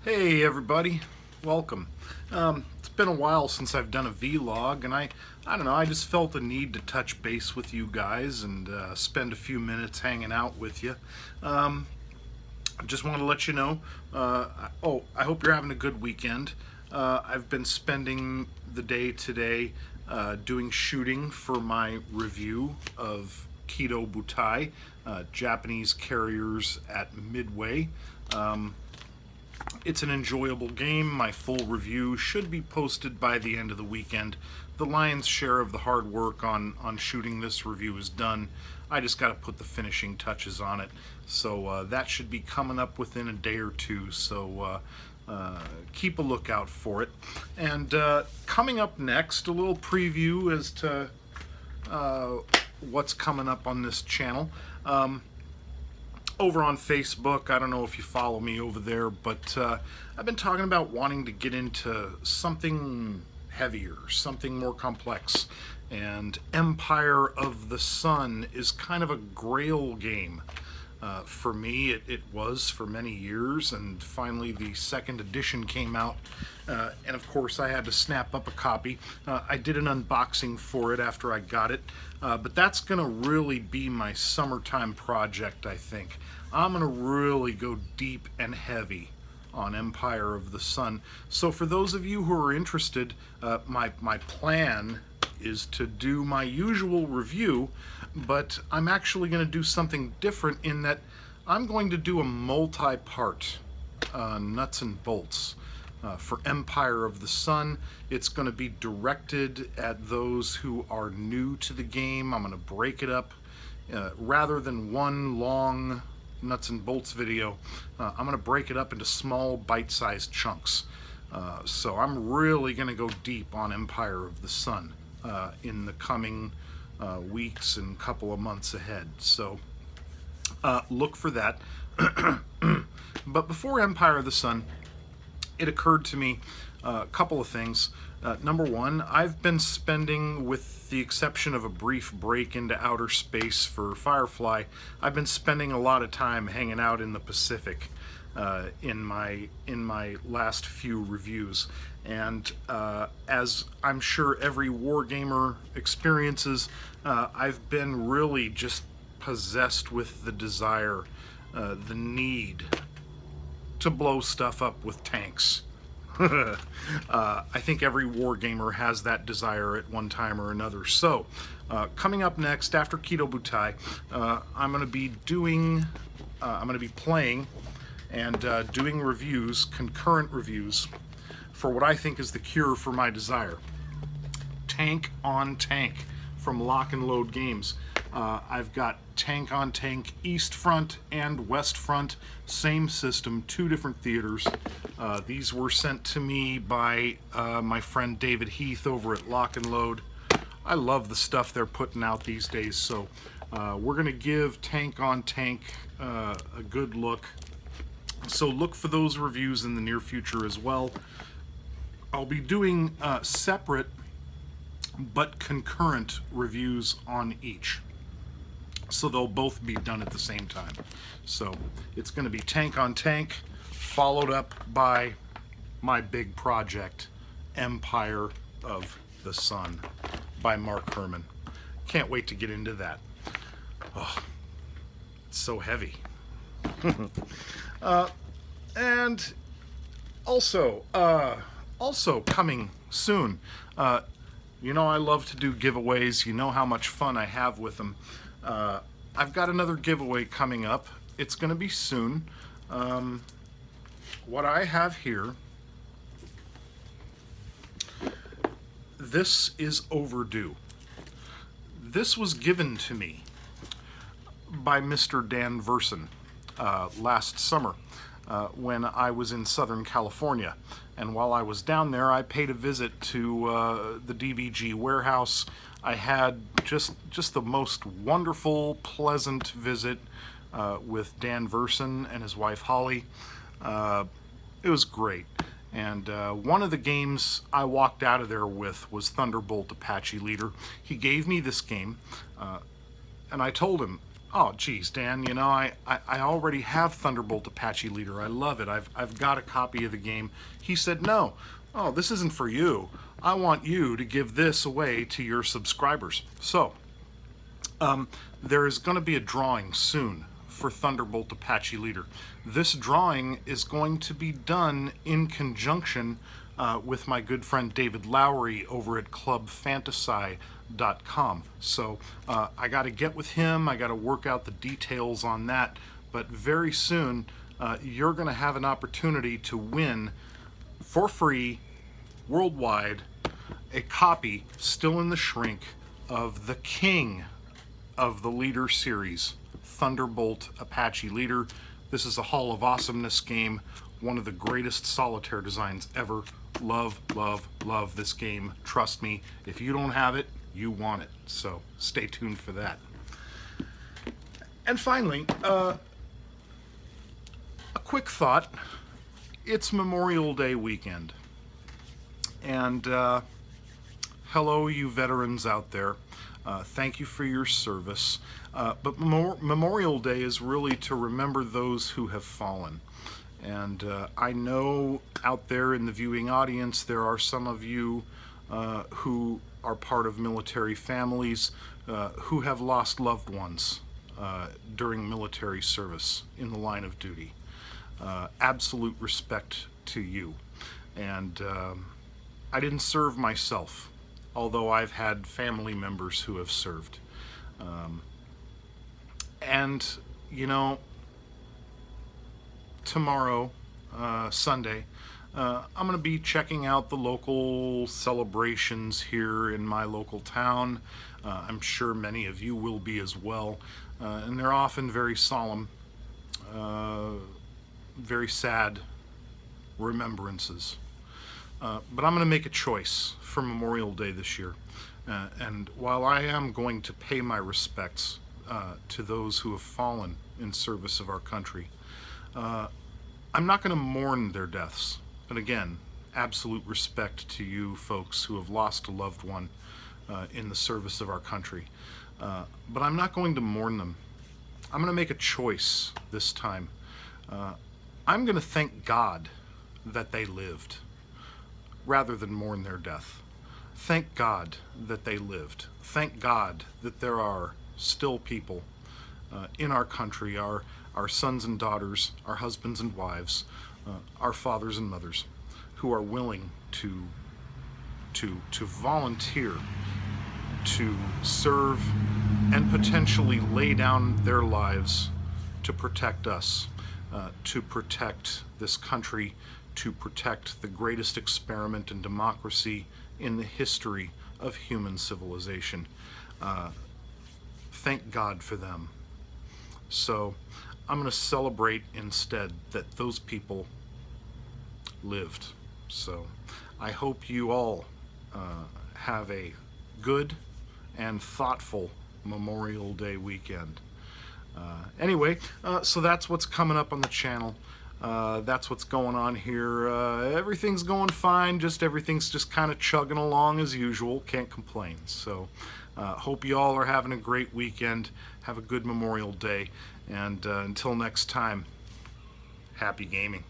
Hey everybody, welcome. It's been a while since I've done a vlog, and I don't know, I just felt the need to touch base with you guys and spend a few minutes hanging out with you. I just want to let you know, I hope you're having a good weekend. I've been spending the day today doing shooting for my review of Kido Butai, Japanese Carriers at Midway. It's an enjoyable game. My full review should be posted by the end of the weekend. The lion's share of the hard work on shooting this review is done. I just got to put the finishing touches on it. So that should be coming up within a day or two. So keep a lookout for it. And coming up next, a little preview as to what's coming up on this channel. Over on Facebook, I don't know if you follow me over there, but I've been talking about wanting to get into something heavier, something more complex. And Empire of the Sun is kind of a grail game. For me, it was for many years, and finally the second edition came out, and of course I had to snap up a copy. I did an unboxing for it after I got it, but that's going to really be my summertime project, I think. I'm going to really go deep and heavy on Empire of the Sun. So for those of you who are interested, my plan is to do my usual review, but I'm actually going to do something different in that I'm going to do a multi-part nuts and bolts for Empire of the Sun. It's going to be directed at those who are new to the game. I'm going to break it up rather than one long nuts and bolts video. I'm going to break it up into small bite-sized chunks. So I'm really going to go deep on Empire of the Sun in the coming weeks and couple of months ahead. So look for that. But before Empire of the Sun, it occurred to me a couple of things. Number one, I've been spending, with the exception of a brief break into outer space for Firefly, I've been spending a lot of time hanging out in the Pacific in my last few reviews. And as I'm sure every wargamer experiences, I've been really just possessed with the desire, the need to blow stuff up with tanks. I think every wargamer has that desire at one time or another. So, coming up next after Kido Butai, I'm going to be playing and doing reviews, concurrent reviews, for what I think is the cure for my desire. Tank on Tank from Lock and Load Games. I've got Tank on Tank East Front and West Front, same system, two different theaters. These were sent to me by my friend David Heath over at Lock and Load. I love the stuff they're putting out these days, so we're going to give Tank on Tank a good look. So look for those reviews in the near future as well. I'll be doing separate but concurrent reviews on each. So they'll both be done at the same time. So it's going to be Tank on Tank, followed up by my big project, Empire of the Sun, by Mark Herman. Can't wait to get into that. Oh, it's so heavy. And also coming soon, you know I love to do giveaways. You know how much fun I have with them. I've got another giveaway coming up. It's going to be soon. What I have here, this is overdue. This was given to me by Mr. Dan Verson last summer when I was in Southern California. And while I was down there, I paid a visit to the DVG warehouse. I had just the most wonderful, pleasant visit with Dan Verson and his wife Holly. It was great. And one of the games I walked out of there with was Thunderbolt Apache Leader. He gave me this game, and I told him, Oh, geez, Dan, you know, I already have Thunderbolt Apache Leader. I love it. I've got a copy of the game. He said, no. Oh, this isn't for you. I want you to give this away to your subscribers. So, there is going to be a drawing soon for Thunderbolt Apache Leader. This drawing is going to be done in conjunction with my good friend David Lowery over at clubfantasy.com. So I got to get with him, I got to work out the details on that, but very soon you're going to have an opportunity to win for free, worldwide, a copy, still in the shrink, of the king of the Leader series, Thunderbolt Apache Leader. This is a Hall of Awesomeness game, one of the greatest solitaire designs ever. Love, love, love this game. Trust me, if you don't have it, you want it. So stay tuned for that. And finally, a quick thought. It's Memorial Day weekend. And hello, you veterans out there. Thank you for your service. But Memorial Day is really to remember those who have fallen. And I know out there in the viewing audience there are some of you who are part of military families who have lost loved ones during military service in the line of duty. Absolute respect to you. And I didn't serve myself, although I've had family members who have served. And, you know, tomorrow, Sunday, I'm going to be checking out the local celebrations here in my local town. I'm sure many of you will be as well. And they're often very solemn, very sad remembrances. But I'm going to make a choice for Memorial Day this year. And while I am going to pay my respects to those who have fallen in service of our country, I'm not going to mourn their deaths. And again, absolute respect to you folks who have lost a loved one in the service of our country. But I'm not going to mourn them. I'm going to make a choice this time. I'm going to thank God that they lived, rather than mourn their death. Thank God that they lived. Thank God that there are still people in our country, our sons and daughters, our husbands and wives, our fathers and mothers, who are willing to volunteer, to serve, and potentially lay down their lives to protect us, to protect this country, to protect the greatest experiment in democracy in the history of human civilization. Thank God for them. So I'm going to celebrate instead that those people lived. So I hope you all have a good and thoughtful Memorial Day weekend. Anyway, so that's what's coming up on the channel. That's what's going on here. Everything's going fine, everything's just kind of chugging along as usual. Can't complain. So hope you all are having a great weekend. Have a good Memorial Day. And until next time, happy gaming.